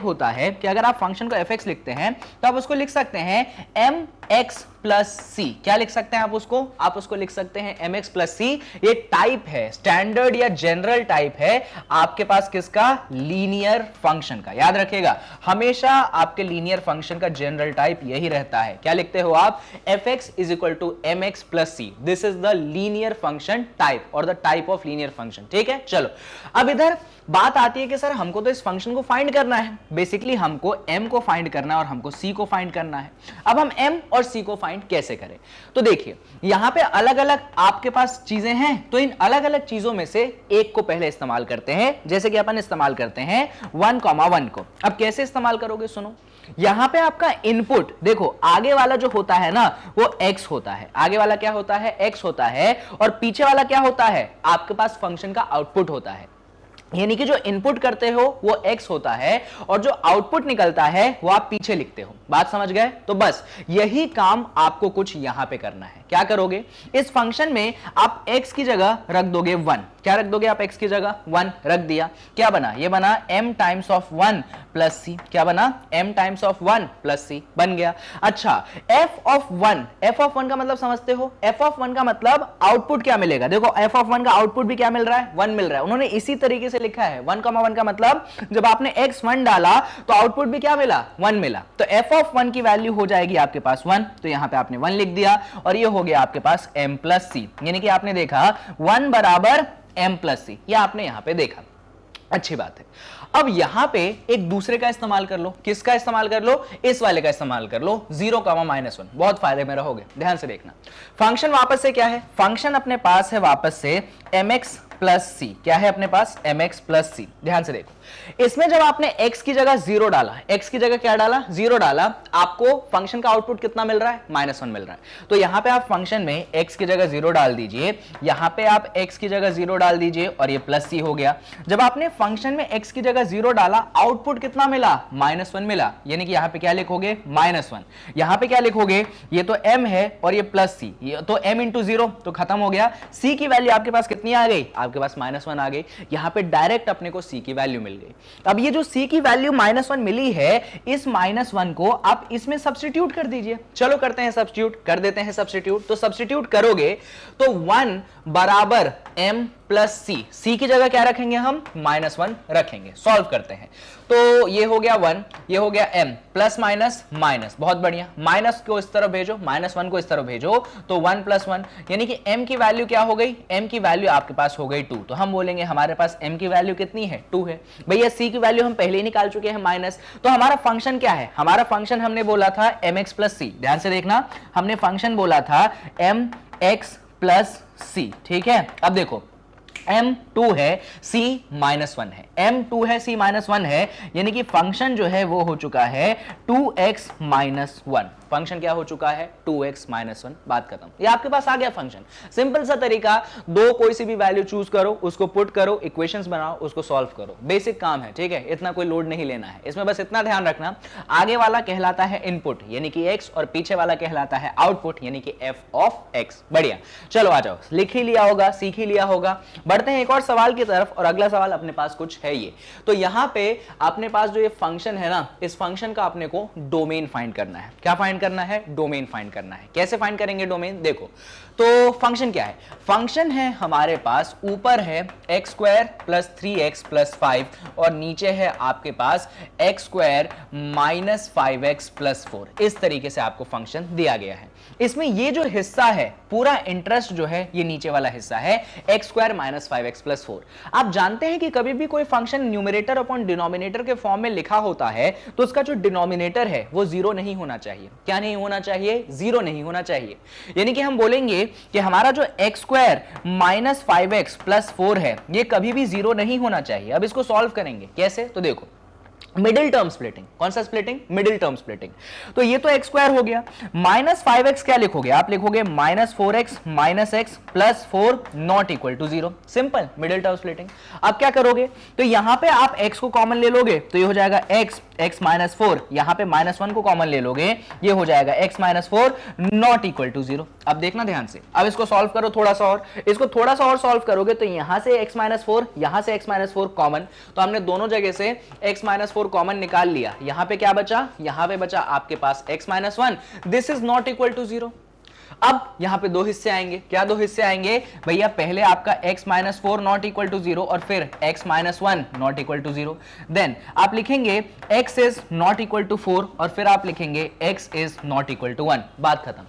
होता है कि अगर आप फंक्शन को fx लिखते हैं तो आप उसको लिख सकते हैं mx प्लस सी। क्या लिख सकते हैं आप उसको लिख सकते हैं mx प्लस सी। ये टाइप है, स्टैंडर्ड या जनरल टाइप है आपके पास किसका, लीनियर फंक्शन का। याद रखिएगा, हमेशा आपके लीनियर फंक्शन का जनरल टाइप यही रहता है। क्या लिखते हो आप, fx is equal to mx plus C. This is the linear function type और the type of linear function. ठीक है, चलो अब इधर बात आती है कि सर हमको तो इस फंक्शन को फाइंड करना है। बेसिकली हमको m को फाइंड करना है और हमको c को फाइंड करना है। अब हम m और c को फाइंड कैसे करें, तो देखिए यहां पे अलग अलग आपके पास चीजें हैं, तो इन अलग अलग चीजों में से एक को पहले इस्तेमाल करते हैं। जैसे कि अपन इस्तेमाल करते हैं 1,1 को। अब कैसे इस्तेमाल करोगे, सुनो, यहां पे आपका इनपुट देखो, आगे वाला जो होता है ना वो x होता है। आगे वाला क्या होता है, x होता है, और पीछे वाला क्या होता है, आपके पास फंक्शन का आउटपुट होता है। यानी कि जो इनपुट करते हो वो x होता है और जो आउटपुट निकलता है वो आप पीछे लिखते हो। बात समझ गए, तो बस यही काम आपको कुछ यहां पे करना है। क्या करोगे, इस फंक्शन में आप x की जगह रख दोगे 1। क्या रख दोगे आप, x की जगह 1 रख दिया, क्या बना, ये बना m times of 1 plus c। क्या बना, m times of 1 plus c बन गया। अच्छा, f ऑफ 1 का मतलब समझते हो, f ऑफ 1 का मतलब आउटपुट क्या मिलेगा। देखो f ऑफ 1 का आउटपुट भी क्या मिल रहा है, 1 मिल रहा है। उन्होंने इसी तरीके से लिखा है 1,1 का मतलब जब आपने x1 डाला तो आउटपुट भी क्या मिला, 1 मिला। तो f ऑफ 1 की वैल्यू हो जाएगी आपके पास 1, तो यहां पे आपने 1 लिख दिया और ये हो गया आपके पास m प्लस सी। यानी कि आपने देखा 1 बराबर m प्लस सी, यह आपने यहां पे देखा। अच्छी बात है। अब यहां पे एक दूसरे का इस्तेमाल कर लो। किसका इस्तेमाल कर लो, इस वाले का इस्तेमाल कर लो, 0,-1। बहुत फायदे में रहोगे, ध्यान से देखना। फंक्शन वापस से क्या है, फंक्शन अपने पास है वापस से mx प्लस सी। क्या है अपने पास, mx प्लस सी। ध्यान से देखो, इसमें जब आपने x की जगह 0 डाला, x की जगह क्या डाला, 0 डाला, आपको फंक्शन का आउटपुट कितना मिल रहा है, -1 मिल रहा है। तो यहां पे आप फंक्शन में x की जगह 0 डाल दीजिए, यहां पे आप x की जगह 0 डाल दीजिए और ये प्लस सी हो गया। जब आपने फंक्शन में x की जगह 0 डाला, आउटपुट कितना मिला, -1 मिला। यानी कि यहां पे क्या लिखोगे, -1। यहां पे क्या लिखोगे, ये तो m है और ये प्लस सी, ये तो m इंटू 0, तो खत्म हो गया। c की वैल्यू आपके पास कितनी आ गई, आपके पास -1 आ गई, यहां पे डायरेक्ट अपने को c की वैल्यू मिल गई। अब ये जो c की वैल्यू -1 मिली है, इस -1 को आप इसमें सब्स्टिट्यूट कर दीजिए। चलो करते हैं सब्स्टिट्यूट, कर देते हैं सब्स्टिट्यूट। तो सब्स्टिट्यूट करोगे तो 1 बराबर m प्लस c की जगह क्या रखेंगे हम, -1 रखेंगे। सॉल्व करते हैं तो ये हो गया 1, ये हो गया m, प्लस माइनस माइनस, बहुत बढ़िया, माइनस को इस तरफ भेजो, -1 को इस तरफ भेजो, तो 1 + 1 यानी कि m की वैल्यू क्या हो गई, m की वैल्यू आपके पास हो गई 2। तो हम बोलेंगे हमारे पास m की वैल्यू कितनी है, 2 है। भैया c की वैल्यू हम पहले ही निकाल चुके हैं माइनस, तो हमारा फंक्शन क्या है, हमारा फंक्शन हमने बोला था mx + c। ध्यान से देखना, हमने फंक्शन बोला था mx + c, ठीक है। अब देखो m2 है, c -1 है, m2 है, c -1 है, यानी कि फंक्शन जो है वो हो चुका है 2x - 1। फंक्शन क्या हो चुका है, 2x - 1। बात खत्म, ये आपके पास आ गया फंक्शन। सिंपल सा तरीका, दो कोई सी भी वैल्यू चूज करो, उसको पुट करो, इक्वेशंस बनाओ, उसको सॉल्व करो, बेसिक काम है, ठीक है। इतना कोई लोड नहीं लेना है इसमें, बस इतना ध्यान रखना, आगे वाला कहलाता है इनपुट यानी कि x, और पीछे वाला कहलाता है आउटपुट यानी कि f(x). बढ़िया, चलो आ जाओ, लिख ही लिया होगा, सीख ही लिया होगा। बढ़ते हैं एक और सवाल की तरफ, और अगला सवाल अपने पास कुछ है ये। तो यहां पे अपने पास जो ये फंक्शन है ना, इस फंक्शन का अपने को डोमेन फाइंड करना है। क्या फाइंड करना है, डोमेन फाइंड करना है। कैसे फाइंड करेंगे डोमेन, देखो तो फंक्शन क्या है, फंक्शन है हमारे पास, ऊपर है x² + 3x + 5 और नीचे है आपके पास x² - 5x + 4। इस तरीके से आपको फंक्शन दिया गया है। इसमें ये जो हिस्सा है, पूरा इंटरेस्ट जो है ये नीचे वाला हिस्सा है, x² - 5x + 4। आप जानते हैं कि कभी भी कोई फंक्शन न्यूमरेटर अपॉन डिनोमिनेटर के फॉर्म में लिखा होता है तो उसका जो डिनोमिनेटर है वो 0 नहीं होना चाहिए। क्या नहीं होना चाहिए, 0 नहीं होना चाहिए। यानी कि हम बोलेंगे कि हमारा जो x² - 5x + 4 है ये कभी भी 0 नहीं होना चाहिए। अब इसको सॉल्व करेंगे कैसे, तो देखो मिडिल टर्म स्प्लिटिंग। कौन सा स्प्लिटिंग, मिडिल टर्म स्प्लिटिंग। तो ये तो x² हो गया, -5x क्या लिखोगे आप, लिखोगे -4x - x + 4 ≠ 0। Simple, middle term splitting. अब क्या करोगे, तो यहां पे आप x को कॉमन ले लोगे तो ये हो जाएगा x - 4, यहां पे -1 को कॉमन ले लोगे, ये हो जाएगा x - 4 ≠ 0। अब देखना ध्यान से, अब इसको सॉल्व करो थोड़ा सा और, इसको थोड़ा सा और सॉल्व करोगे तो यहां से x - 4, यहां से x - 4 कॉमन, तो हमने दोनों जगह से x - 4 कॉमन निकाल लिया। यहां पे क्या बचा, यहां पे बचा आपके पास x - 1, this is not equal to 0। अब यहां पे दो हिस्से आएंगे, क्या दो हिस्से आएंगे भैया, पहले आपका x - 4 नॉट इक्वल टू 0 और फिर x - 1 not equal to 0। Then आप लिखेंगे x is not equal to 4 और फिर आप लिखेंगे x is not equal to 1। बात खत्म।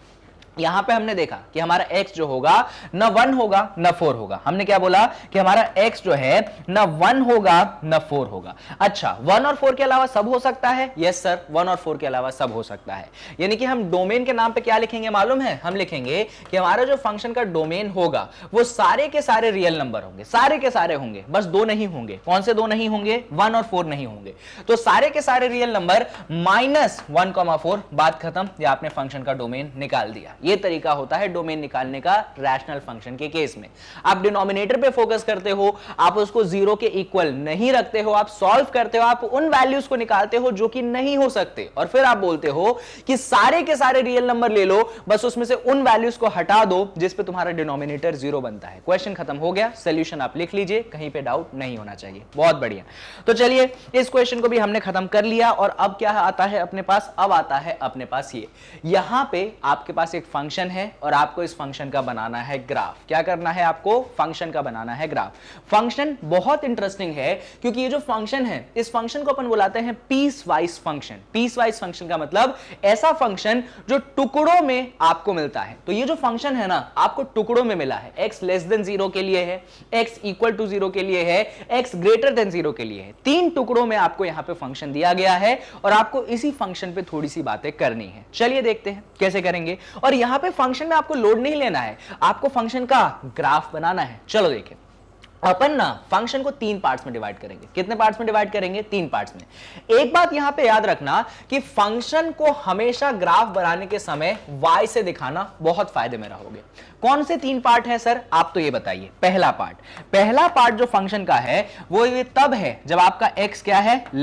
यहां पे हमने देखा कि हमारा x जो होगा न 1 होगा न 4 होगा। हमने क्या बोला कि हमारा x जो है न 1 होगा न 4 होगा। अच्छा, 1 और 4 के अलावा सब हो सकता है, यस सर, 1 और 4 के अलावा सब हो सकता है। यानी कि हम डोमेन के नाम पे क्या लिखेंगे मालूम है, हम लिखेंगे कि हमारा जो फंक्शन का डोमेन होगा वो सारे के सारे रियल नंबर होंगे, सारे के सारे होंगे, बस दो नहीं होंगे। कौन से दो नहीं होंगे, 1 और 4 नहीं होंगे। तो सारे के सारे रियल नंबर -1, 4। बात खत्म, या आपने फंक्शन का डोमेन निकाल दिया। ये तरीका होता है डोमेन निकालने का रैशनल फंक्शन के केस में। आप डिनोमिनेटर पे फोकस करते हो, आप उसको 0 के इक्वल नहीं रखते हो, आप सॉल्व करते हो, आप उन वैल्यूज को निकालते हो जो कि नहीं हो सकते, और फिर आप बोलते हो कि सारे के सारे रियल नंबर ले लो, बस उसमें से उन वैल्यूज को हटा दो जिस पे तुम्हारा डिनोमिनेटर 0 बनता है। क्वेश्चन खत्म हो गया, सॉल्यूशन आप लिख लीजिए, कहीं पे डाउट नहीं होना चाहिए। बहुत बढ़िया। तो चलिए इस क्वेश्चन को भी हमने खत्म कर लिया, और अब क्या आता है अपने पास, अब आता है अपने पास ये, यहां पे आपके पास एक फंक्शन है और आपको इस फंक्शन का बनाना है ग्राफ। क्या करना है आपको, फंक्शन का बनाना है ग्राफ। फंक्शन बहुत इंटरेस्टिंग है क्योंकि ये जो फंक्शन है, इस फंक्शन को अपन बुलाते हैं piecewise function. Piecewise function का मतलब ऐसा फंक्शन जो टुकड़ों में आपको मिलता है। तो ये जो फंक्शन है ना, आपको टुकड़ों में मिला है। x < 0 के लिए है, x = 0 के लिए है, x < 0 के लिए है। 3 टुकड़ों में आपको यहां पे फंक्शन दिया गया है और आपको इसी फंक्शन पे थोड़ी सी बातें करनी है। चलिए देखते हैं कैसे करेंगे। और यहां पे फंक्शन में आपको लोड नहीं लेना है, आपको फंक्शन का ग्राफ बनाना है। चलो देखें, अपन ना फंक्शन को 3 पार्ट्स में डिवाइड करेंगे। कितने पार्ट्स में डिवाइड करेंगे, 3 पार्ट्स में। एक बात यहां पे याद रखना कि फंक्शन को हमेशा ग्राफ बनाने के समय y से दिखाना बहुत फायदे में रहोगे। कौन से 3 पार्ट है सर, आप तो ये बताइए। पहला पार्ट जो फंक्शन का है वो ये तब है जब आपका x क्या है, <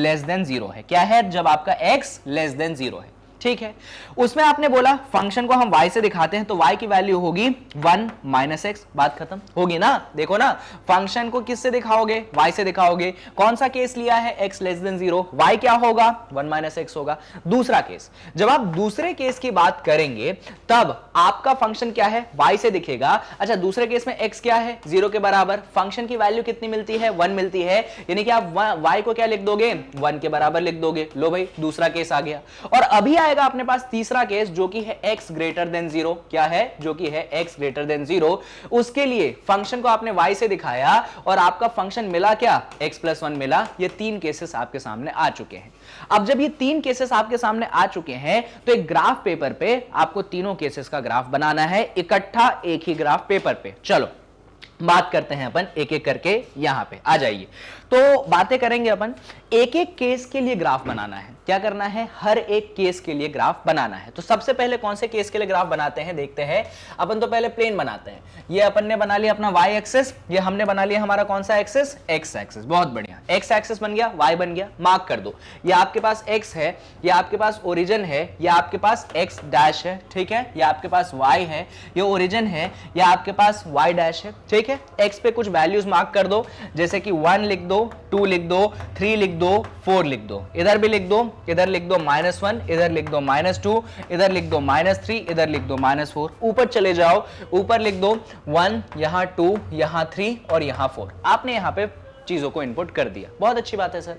0 है। क्या है, जब आपका x < 0 है। ठीक है, उसमें आपने बोला फंक्शन को हम y से दिखाते हैं तो y की वैल्यू होगी 1 माइनस एक्स, बात खत्म होगी ना। देखो ना, फंक्शन को किससे दिखाओगे, y से दिखाओगे। कौन सा केस लिया है, x लेस देन 0, y क्या होगा 1 माइनस एक्स होगा। दूसरा केस, जब आप दूसरे केस की बात करेंगे तब आपका फंक्शन क्या है, y से दिखेगा। अच्छा, दूसरे केस में x क्या है 0 के बराबर, फंक्शन की वैल्यू कितनी मिलती है 1 मिलती है, यानी कि आप y को क्या लिख दोगे 1 के बराबर लिख दोगे। लो भाई, दूसरा केस आ गया। और अभी आएगा अपने पास तीसरा केस जो कि है x ग्रेटर देन 0, क्या है, जो कि है x ग्रेटर देन 0। उसके लिए फंक्शन को आपने y से दिखाया और आपका फंक्शन मिला क्या, x प्लस 1 मिला। ये तीन केसेस आपके सामने आ चुके हैं। अब जब ये तीन केसेस आपके सामने आ चुके हैं तो एक ग्राफ पेपर पे आपको तीनों केसेस का ग्राफ बनाना है इकट्ठा एक ही ग्राफ पेपर पे। चलो बात करते हैं अपन एक एक करके, यहां पे आ जाइए। तो बातें करेंगे अपन, एक एक केस के लिए ग्राफ बनाना है। क्या करना है, हर एक केस के लिए ग्राफ बनाना है। तो सबसे पहले कौन से केस के लिए ग्राफ बनाते हैं देखते हैं। अपन तो पहले प्लेन बनाते हैं। ये अपन ने बना लिया अपना y एक्सिस, ये हमने बना लिया हमारा कौन सा एक्सिस, x एक्सिस। बहुत बढ़िया, x एक्सिस बन गया, y बन गया, मार्क कर दो। ये आपके पास x है, ये आपके पास ओरिजिन है, ये आपके पास x डैश है, ठीक है, ये आपके पास y है, ये ओरिजिन है, ये आपके पास y डैश है, ठीक है। x पे कुछ वैल्यूज मार्क कर दो, जैसे कि 1 लिख दो, 2 लिख दो, 3 लिख दो, 4 लिख दो। इधर भी लिख दो, इधर लिख दो -1, इधर लिख दो -2, इधर लिख दो -3, इधर लिख दो -4। ऊपर चले जाओ, ऊपर लिख दो 1, यहां 2, यहां 3 और यहां 4। आपने यहां पे चीजों को इनपुट कर दिया, बहुत अच्छी बात है सर।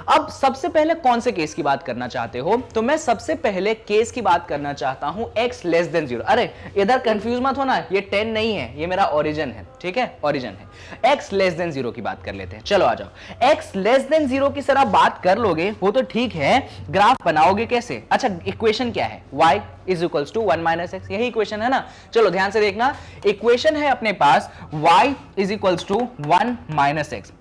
अब सबसे पहले कौन से केस की बात करना चाहते हो, तो मैं सबसे पहले केस की बात करना चाहता हूं x लेस देन 0। अरे इधर कंफ्यूज मत होना, ये 10 नहीं है, ये मेरा ओरिजिन है, ठीक है, ओरिजिन है। x लेस देन 0 की बात कर लेते हैं। चलो आ जाओ, x लेस देन 0 की सर आप बात कर लोगे वो तो ठीक है, ग्राफ बनाओगे कैसे। अच्छा, इक्वेशन क्या है, y is equals to 1 minus x, यही इक्वेशन है ना। चलो ध्यान से देखना, इक्वेशन है अपने पास y is equals to 1 minus x.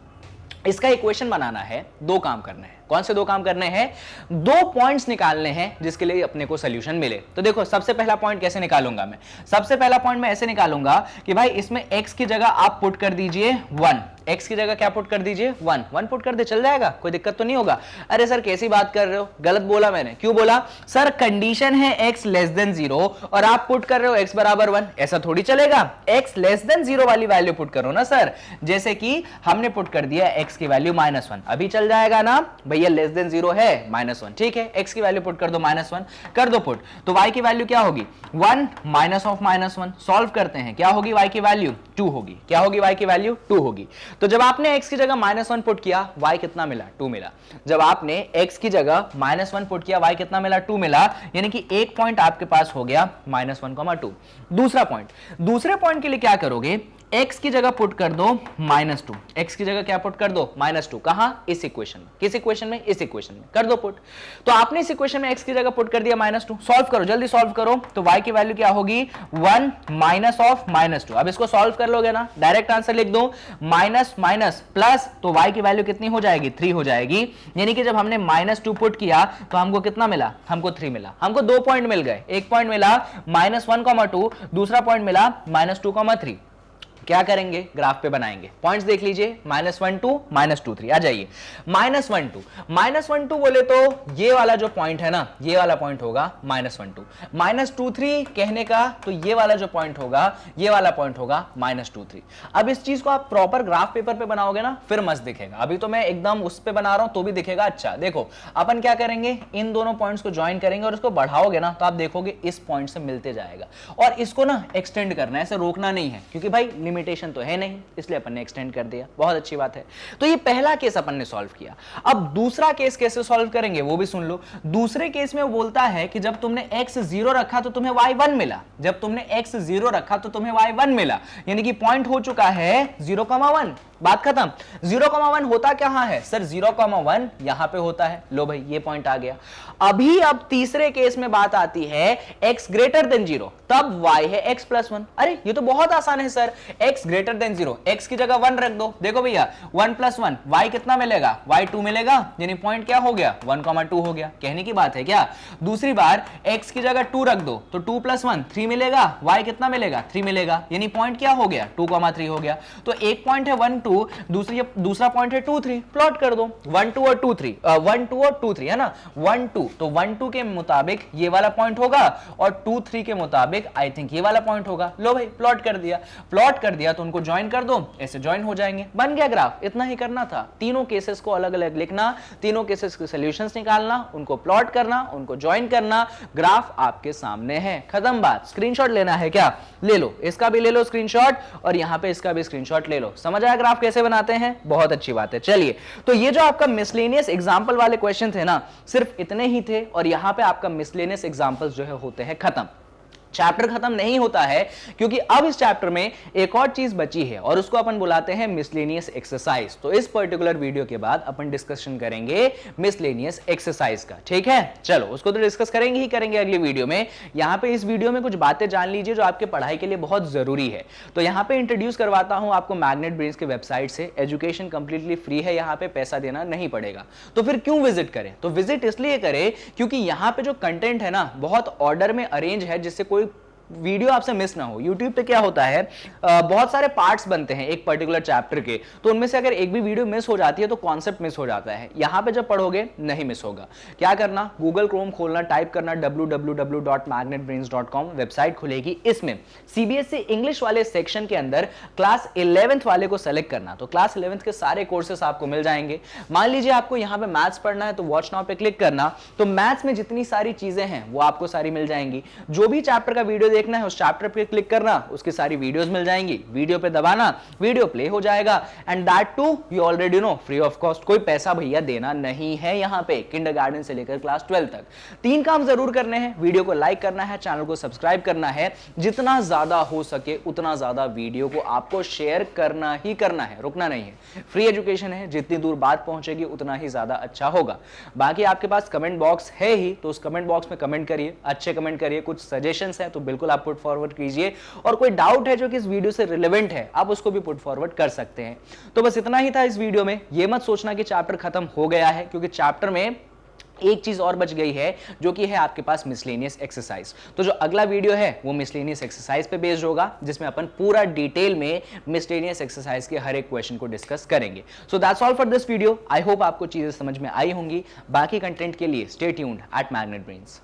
इसका इक्वेशन बनाना है, दो काम करने हैं। कौन से दो काम करने हैं, दो पॉइंट्स निकालने हैं जिसके लिए अपने को सॉल्यूशन मिले। तो देखो सबसे पहला पॉइंट कैसे निकालूंगा मैं, सबसे पहला पॉइंट मैं ऐसे निकालूंगा कि भाई इसमें x की जगह आप पुट कर दीजिए 1, x की जगह क्या पुट कर दीजिए 1 पुट कर दे, चल जाएगा, कोई दिक्कत तो नहीं होगा। अरे सर कैसी बात कर रहे हो, गलत बोला मैंने, क्यों बोला सर, कंडीशन है x लेस देन 0 और आप पुट कर रहे हो x बराबर 1, ऐसा थोड़ी चलेगा। x लेस देन 0 वाली वैल्यू पुट करो ना सर, जैसे कि हमने पुट कर दिया x की वैल्यू -1, अभी चल जाएगा ना भैया, लेस देन 0 है -1, ठीक है, x की वैल्यू पुट कर दो -1, कर दो पुट, तो y की वैल्यू क्या होगी 1 माइनस ऑफ -1। सॉल्व करते हैं, क्या होगी y की वैल्यू 2 होगी, क्या होगी y की वैल्यू 2 होगी। तो जब आपने x की जगह -1 पुट किया, y कितना मिला 2 मिला। जब आपने x की जगह -1 पुट किया, y कितना मिला 2 मिला, यानी कि एक पॉइंट आपके पास हो गया -1,2। दूसरा पॉइंट, दूसरे पॉइंट के लिए क्या करोगे, x की जगह पुट कर दो -2, x की जगह क्या पुट कर दो -2, कहां, इस इक्वेशन में, किस इक्वेशन में, इस इक्वेशन में कर दो पुट। तो आपने इस इक्वेशन में x की जगह पुट कर दिया -2, सॉल्व करो, जल्दी सॉल्व करो, तो y की वैल्यू क्या होगी 1 माइनस ऑफ -2। अब इसको सॉल्व कर लोगे ना, डायरेक्ट आंसर लिख दो, माइनस माइनस प्लस, तो y की वैल्यू कितनी हो जाएगी 3 हो जाएगी। यानी कि जब हमने -2 पुट किया तो हमको कितना मिला, हमको 3 मिला, हमको 2 पॉइंट मिल गए, एक पॉइंट मिला -1,2, दूसरा पॉइंट मिला -2,3। क्या करेंगे, ग्राफ पे बनाएंगे, पॉइंट्स देख लीजिए, -1 2 -2 3। आ जाइए, -1 2 बोले तो ये वाला जो पॉइंट है ना, ये वाला पॉइंट होगा -1 2 3 कहने का, तो ये वाला जो पॉइंट होगा, ये वाला पॉइंट होगा -2 3। अब इस चीज को आप प्रॉपर ग्राफ पेपर पे बनाओगे ना, फिर मस्त दिखेगा। अभी तो मैं एकदम उस पे बना रहा हूं तो भी दिखेगा अच्छा। देखो अपन क्या करेंगे, इन दोनों पॉइंट्स को ज्वाइन करेंगे और इसको बढ़ाओगे ना तो आप देखोगे इस पॉइंट से मिलते जाएगा, और इसको ना एक्सटेंड करना है, ऐसे रोकना नहीं है, क्योंकि भाई लिमिटेशन तो है नहीं, इसलिए अपन ने एक्सटेंड कर दिया, बहुत अच्छी बात है। तो ये पहला केस अपन ने सॉल्व किया। अब दूसरा केस कैसे सॉल्व करेंगे वो भी सुन लो। दूसरे केस में वो बोलता है कि जब तुमने x 0 रखा तो तुम्हें y 1 मिला, जब तुमने x 0 रखा तो तुम्हें y 1 मिला, यानी कि पॉइंट हो चुका है 0,1, बात खत्म। 0,1 होता कहां है सर, 0,1 यहां पे होता है। लो भाई ये पॉइंट आ गया। अभी अब तीसरे केस में बात आती है x ग्रेटर देन 0, तब y है x प्लस 1। अरे ये तो बहुत आसान है sir, x greater than 0, x की जगह 1 रख दो। देखो भैया 1 + 1 y कितना मिलेगा, y 2 मिलेगा, यानी पॉइंट क्या हो गया 1,2 हो गया। कहने की बात है क्या। दूसरी बार x की जगह 2 रख दो तो 2 + 1 3 मिलेगा, y कितना मिलेगा 3 मिलेगा, यानी पॉइंट क्या हो गया 2,3 हो गया। तो एक पॉइंट है 1 2, दूसरा पॉइंट है 2 3, प्लॉट कर दो 1 2 और 2 3, 1 2 और 2 3 है ना, 1 2 तो 1 2 के मुताबिक ये वाला पॉइंट होगा और 2 3 के मुताबिक आई थिंक ये वाला पॉइंट होगा। लो भाई प्लॉट कर दिया तो उनको ज्वाइन कर दो, ऐसे ज्वाइन हो जाएंगे, बन गया ग्राफ। इतना ही करना था, तीनों केसेस को अलग अलग लिखना, तीनों केसेस के सॉल्यूशंस निकालना, उनको प्लॉट करना, उनको ज्वाइन करना, ग्राफ आपके सामने है, खत्म बात। स्क्रीनशॉट लेना है क्या, ले लो, इसका भी ले लो स्क्रीनशॉट और यहां पे इसका भी स्क्रीनशॉट ले लो। समझ आया ग्राफ कैसे बनाते हैं, बहुत अच्छी बात है। चलिए तो ये जो आपका मिसलेनियस एग्जांपल वाले क्वेश्चन थे ना, सिर्फ इतने ही थे और यहां पे आपका मिसलेनियस एग्जांपल्स जो है होते हैं खत्म। चैप्टर खत्म नहीं होता है क्योंकि अब इस चैप्टर में एक और चीज बची है और उसको अपन बुलाते हैं मिसलेनियस एक्सरसाइज। तो इस पर्टिकुलर वीडियो के बाद अपन डिस्कशन करेंगे मिसलेनियस एक्सरसाइज का, ठीक है। चलो उसको तो डिस्कस करेंगे ही करेंगे अगली वीडियो में। यहां पे इस वीडियो में कुछ बातें जान लीजिए जो आपके पढ़ाई के लिए बहुत जरूरी है। तो यहां पे इंट्रोड्यूस करवाता हूं आपको मैग्नेट ब्रेन्स के वेबसाइट से। एजुकेशन कंप्लीटली फ्री है, यहां पे पैसा देना नहीं पड़ेगा। तो फिर क्यों विजिट करें, तो विजिट इसलिए करें क्योंकि यहां पे जो कंटेंट है ना बहुत ऑर्डर में अरेंज है जिससे कोई वीडियो आपसे मिस ना हो। YouTube पे क्या होता है, बहुत सारे पार्ट्स बनते हैं एक पर्टिकुलर चैप्टर के, तो उनमें से अगर एक भी वीडियो मिस हो जाती है तो कॉन्सेप्ट मिस हो जाता है। यहां पे जब पढ़ोगे नहीं मिस होगा। क्या करना, गूगल क्रोम खोलना, टाइप करना www.magnetbrains.com, वेबसाइट खुलेगी। इसमें CBSE इंग्लिश वाले सेक्शन के अंदर क्लास 11th वाले को सेलेक्ट करना, तो क्लास 11th के सारे कोर्सेस आपको मिल जाएंगे। मान लीजिए आपको यहां पे मैथ्स पढ़ना है तो वॉच नाउ पे क्लिक करना, तो मैथ्स में जितनी सारी चीजें हैं वो आपको सारी मिल जाएंगी। जो भी चैप्टर का वीडियो देखना है उस चैप्टर पे क्लिक करना, उसकी सारी वीडियोस मिल जाएंगी। वीडियो पे दबाना, वीडियो प्ले हो जाएगा and that too you already know free of cost. कोई पैसा भैया देना नहीं है यहां पे, किंडरगार्टन से लेकर क्लास 12 तक। 3 काम जरूर करने हैं, वीडियो को लाइक करना है, चैनल को सब्सक्राइब करना है, जितना ज्यादा हो सके उतना ज्यादा वीडियो को आपको शेयर करना ही करना है, रुकना नहीं है। फ्री एजुकेशन है, जितनी दूर बात पहुंचेगी उतना ही ज्यादा अच्छा होगा। बाकी आपके पास कमेंट बॉक्स है ही, तो उस कमेंट बॉक्स में कमेंट करिए, अच्छे कमेंट करिए। कुछ सजेशंस हैं तो बिल्कुल आप पुट फॉरवर्ड कीजिए और कोई डाउट है जो कि इस वीडियो से रिलेवेंट है आप उसको भी पुट फॉरवर्ड कर सकते हैं। तो बस इतना ही था इस वीडियो में। ये मत सोचना कि चैप्टर खत्म हो गया है, क्योंकि चैप्टर में एक चीज और बच गई है जो कि है आपके पास मिसलेनियस एक्सरसाइज। तो जो अगला वीडियो है वो मिसलेनियस एक्सरसाइज पे बेस्ड होगा, जिसमें अपन पूरा डिटेल में मिसलेनियस एक्सरसाइज के हर एक क्वेश्चन को डिस्कस करेंगे। So that's all for this video. I hope आपको चीजें समझ में आई होंगी। बाकी कंटेंट के लिए stay tuned at Magnet brains.